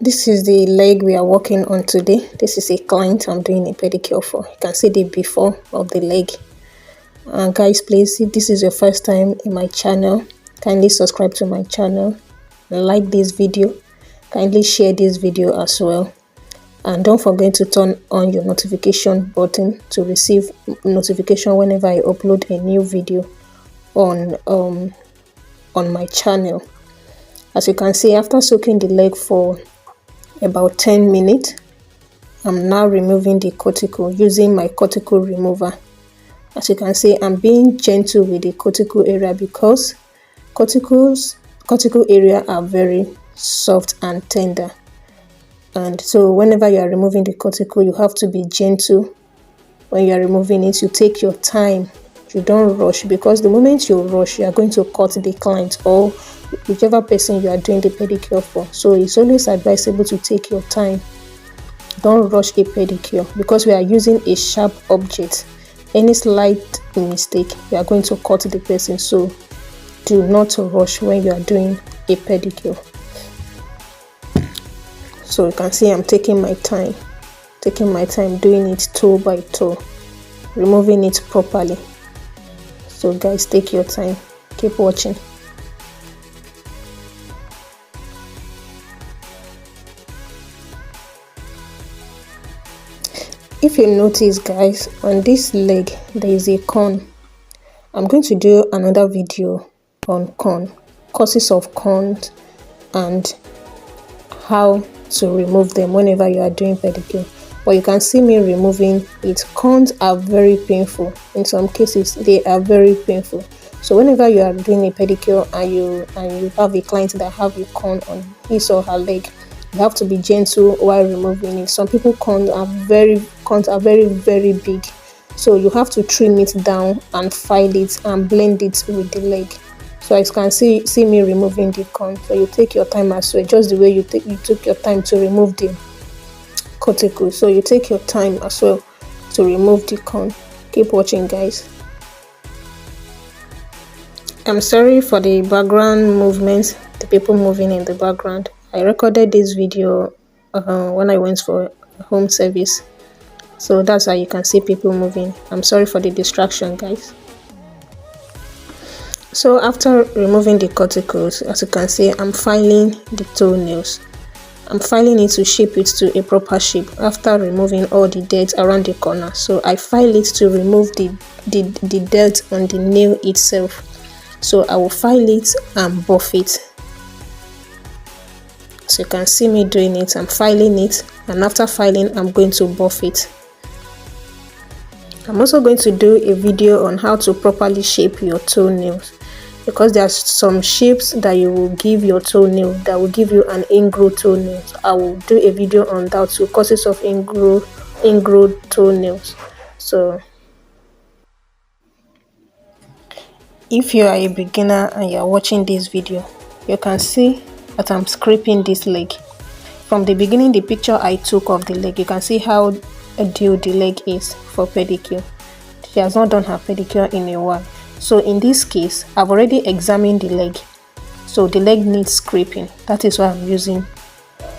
This is the leg we are working on today. This is a client I'm doing a pedicure for. You can see the before of the leg. Guys, please, if this is your first time in my channel, kindly subscribe to my channel, like this video, kindly share this video as well, and don't forget to turn on your notification button to receive notification whenever I upload a new video on my channel. As you can see, after soaking the leg for about 10 minutes, I'm now removing the cuticle using my cuticle remover. As you can see, I'm being gentle with the cuticle area because cuticle area are very soft and tender, and so whenever you are removing the cuticle, you have to be gentle. When you are removing it, you take your time, you don't rush, because the moment you rush, you are going to cut the client or whichever person you are doing the pedicure for. So it's always advisable to take your time. Don't rush a pedicure because we are using a sharp object. Any slight mistake, you are going to cut the person. So do not rush when you are doing a pedicure. So you can see I'm taking my time doing it toe by toe, removing it properly. So guys, take your time, keep watching. If you notice, guys, on this leg there is a corn. I'm going to do another video on corn, causes of corns, and how to remove them whenever you are doing pedicure. But you can see me removing it. Corns are very painful. In some cases, they are very painful. So whenever you are doing a pedicure and you have a client that have a corn on his or her leg, you have to be gentle while removing it. Some people corns are very very big, so you have to trim it down and file it and blend it with the leg. So as you can see me removing the corn. So you take your time as well, just the way you took your time to remove the cuticle. So you take your time as well to remove the corn. Keep watching, guys. I'm sorry for the background movements, the people moving in the background. I recorded this video when I went for home service, so that's why you can see people moving. I'm sorry for the distraction, guys. So after removing the cuticles, as you can see, I'm filing the toenails. I'm filing it to shape it to a proper shape after removing all the dirt around the corner. So I file it to remove the dirt on the nail itself. So I will file it and buff it. So you can see me doing it. I'm filing it, and after filing, I'm going to buff it. I'm also going to do a video on how to properly shape your toenails, because there are some shapes that you will give your toenail that will give you an ingrown toenail. I will do a video on that too, causes of ingrown toenails. So if you are a beginner and you are watching this video, you can see that I'm scraping this leg. From the beginning, the picture I took of the leg, you can see how due the leg is for pedicure. She has not done her pedicure in a while. So in this case, I've already examined the leg. So the leg needs scraping. That is why I'm using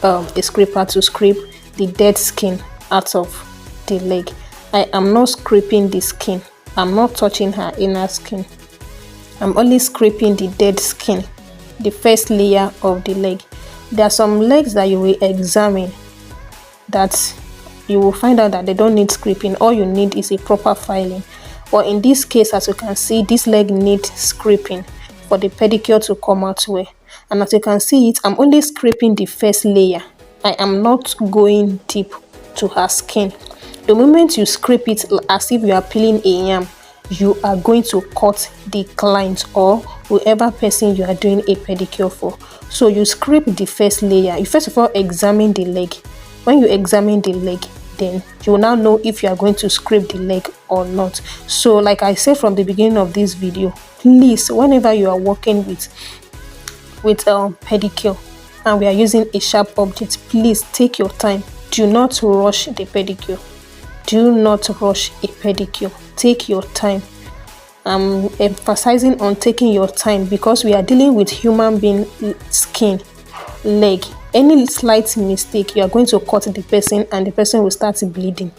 a scraper to scrape the dead skin out of the leg. I am not scraping the skin. I'm not touching her inner skin. I'm only scraping the dead skin, the first layer of the leg. There are some legs that you will examine that you will find out that they don't need scraping. All you need is a proper filing. But in this case, as you can see, this leg needs scraping for the pedicure to come out well. And as you can see it, I'm only scraping the first layer. I am not going deep to her skin. The moment you scrape it as if you are peeling a yam, you are going to cut the client or whoever person you are doing a pedicure for. So you scrape the first layer. You first of all examine the leg. When you examine the leg, then you will now know if you are going to scrape the leg or not. So like I said from the beginning of this video, please, whenever you are working with pedicure and we are using a sharp object, please take your time. Do not rush the pedicure. Do not rush a pedicure. Take your time. I'm emphasizing on taking your time because we are dealing with human being skin, leg, any slight mistake, you are going to cut the person and the person will start bleeding.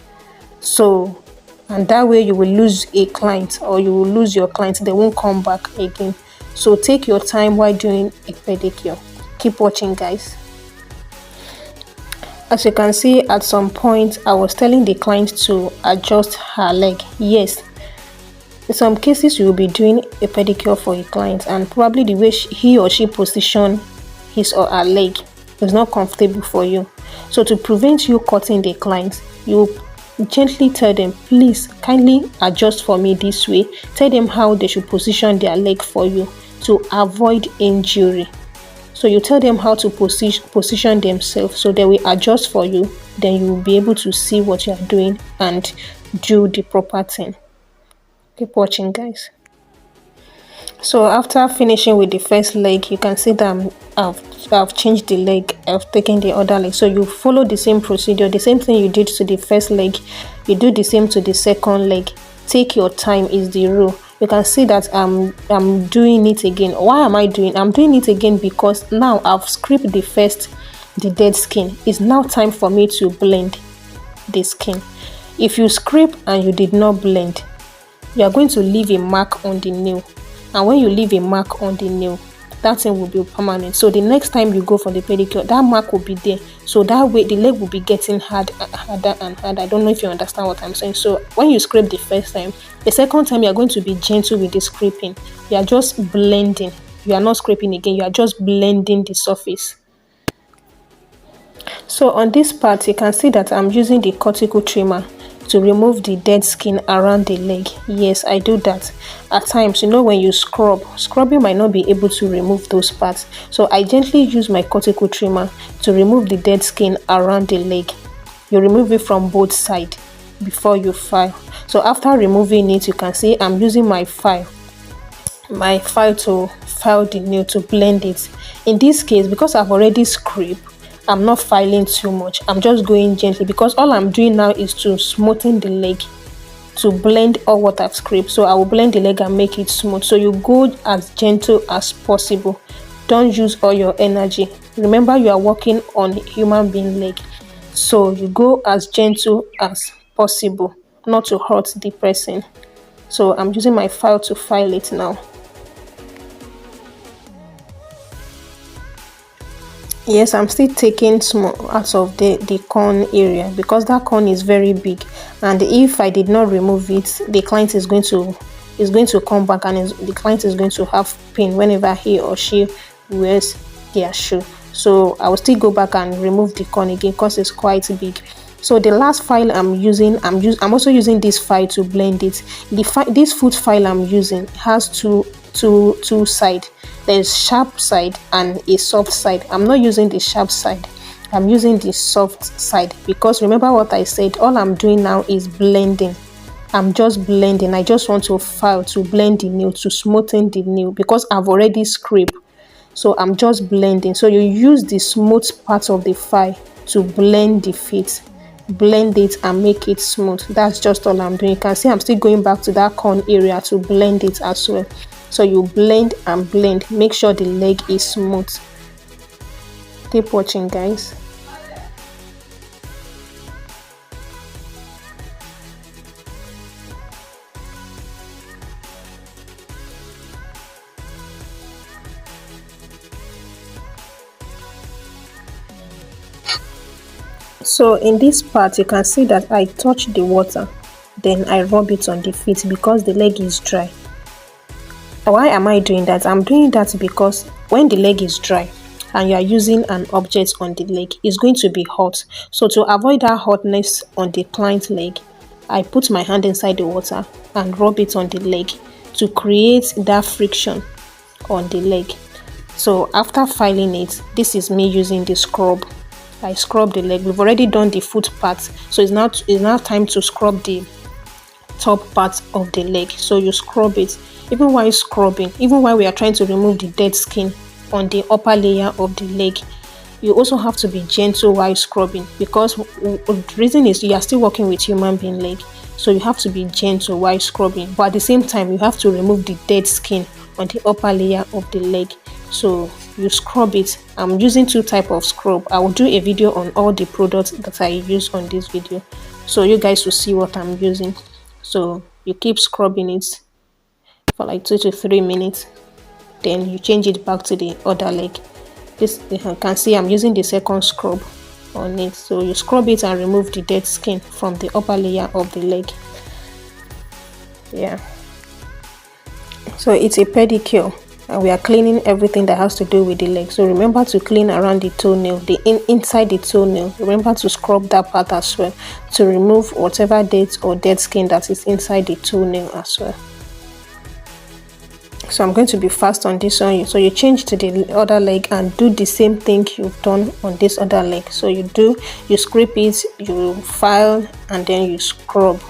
So, and that way you will lose a client, or you will lose your client. They won't come back again. So take your time while doing a pedicure. Keep watching, guys. As you can see, at some point I was telling the client to adjust her leg. Yes, in some cases you will be doing a pedicure for a client and probably the way he or she position his or her leg is not comfortable for you. So to prevent you cutting the client, you gently tell them, please kindly adjust for me this way. Tell them how they should position their leg for you to avoid injury. So you tell them how to position themselves, so they will adjust for you. Then you will be able to see what you are doing and do the proper thing. Keep watching, guys. So after finishing with the first leg, you can see that I've changed the leg, I've taken the other leg. So you follow the same procedure, the same thing you did to the first leg, you do the same to the second leg. Take your time is the rule. You can see that I'm doing it again. Why am I doing? I'm doing it again because now I've scraped the dead skin. It's now time for me to blend the skin. If you scrape and you did not blend, you are going to leave a mark on the nail, and when you leave a mark on the nail, that thing will be permanent. So the next time you go for the pedicure, that mark will be there. So that way the leg will be getting harder and harder. I don't know if you understand what I'm saying. So when you scrape the first time, the second time you are going to be gentle with the scraping. You are just blending. You are not scraping again, you are just blending the surface. So on this part, you can see that I'm using the cuticle trimmer to remove the dead skin around the leg. Yes, I do that. At times, when you scrubbing might not be able to remove those parts. So I gently use my cuticle trimmer to remove the dead skin around the leg. You remove it from both sides before you file. So after removing it, you can see I'm using my file to file the nail, to blend it. In this case, because I've already scraped, I'm not filing too much. I'm just going gently because all I'm doing now is to smoothen the leg, to blend all what I've scraped. So I will blend the leg and make it smooth. So you go as gentle as possible. Don't use all your energy. Remember, you are working on a human being leg. So you go as gentle as possible, not to hurt the person. So I'm using my file to file it now. Yes, I'm still taking small out of the corn area because that corn is very big, and if I did not remove it, the client is going to come back, and the client is going to have pain whenever he or she wears their shoe. So I will still go back and remove the corn again because it's quite big. So the last file I'm also using this file to blend it. This foot file I'm using has two sides. There's sharp side and a soft side. I'm not using the sharp side, I'm using the soft side because remember what I said, all I'm doing now is blending. I'm just blending. I just want to file to blend the nail, to smoothen the nail because I've already scraped. So I'm just blending. So you use the smooth part of the file to blend the feet, blend it and make it smooth. That's just all I'm doing. You can see I'm still going back to that corn area to blend it as well. So you blend and blend, make sure the leg is smooth. Keep watching, guys. So in this part, you can see that I touch the water, then I rub it on the feet because the leg is dry. Why am I doing that? I'm doing that because when the leg is dry and you are using an object on the leg, it's going to be hot. So to avoid that hotness on the client's leg, I put my hand inside the water and rub it on the leg to create that friction on the leg. So after filing it, this is me using the scrub. I scrub the leg. We've already done the foot part, so it's now time to scrub the top part of the leg. So you scrub it. Even while scrubbing, even while we are trying to remove the dead skin on the upper layer of the leg, you also have to be gentle while scrubbing because the reason is you are still working with human being leg. So you have to be gentle while scrubbing, but at the same time you have to remove the dead skin on the upper layer of the leg. So you scrub it. I'm using two type of scrub. I will do a video on all the products that I use on this video, so you guys will see what I'm using. So you keep scrubbing it for like 2 to 3 minutes, then you change it back to the other leg. This, you can see I'm using the second scrub on it. So you scrub it and remove the dead skin from the upper layer of the leg. Yeah, so it's a pedicure and we are cleaning everything that has to do with the leg. So remember to clean around the toenail, the inside the toenail. Remember to scrub that part as well, to remove whatever dirt or dead skin that is inside the toenail as well. So I'm going to be fast on this one. So you change to the other leg and do the same thing you've done on this other leg. So you scrape it, you file, and then you scrub.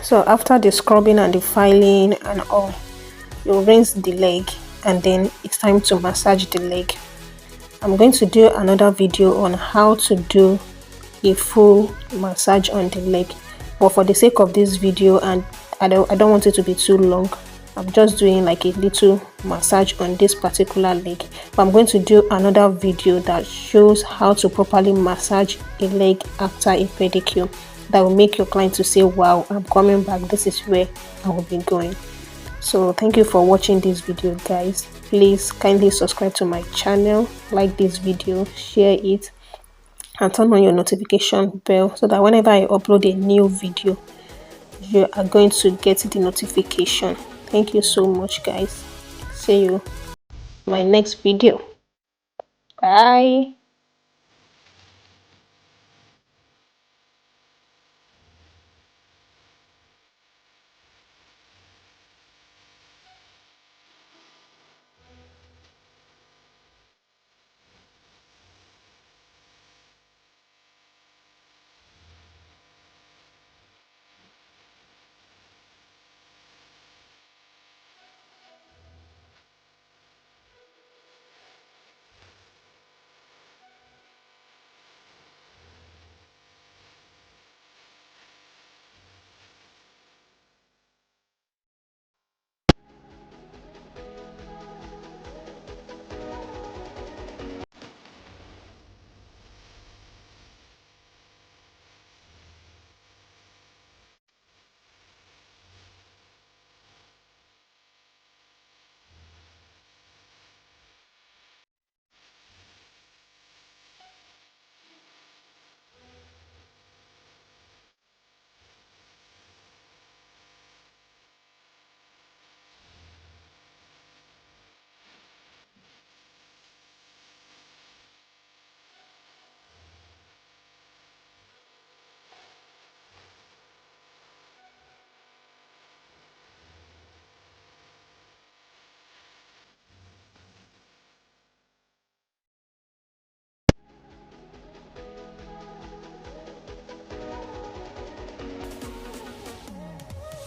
So after the scrubbing and the filing and all, you rinse the leg and then it's time to massage the leg. I'm going to do another video on how to do a full massage on the leg, but for the sake of this video, and I don't want it to be too long, I'm just doing like a little massage on this particular leg. But I'm going to do another video that shows how to properly massage a leg after a pedicure, that will make your client to say, wow, I'm coming back, this is where I will be going. So thank you for watching this video, guys. Please kindly subscribe to my channel, like this video, share it, and turn on your notification bell so that whenever I upload a new video, you are going to get the notification. Thank you so much, guys. See you in my next video. Bye.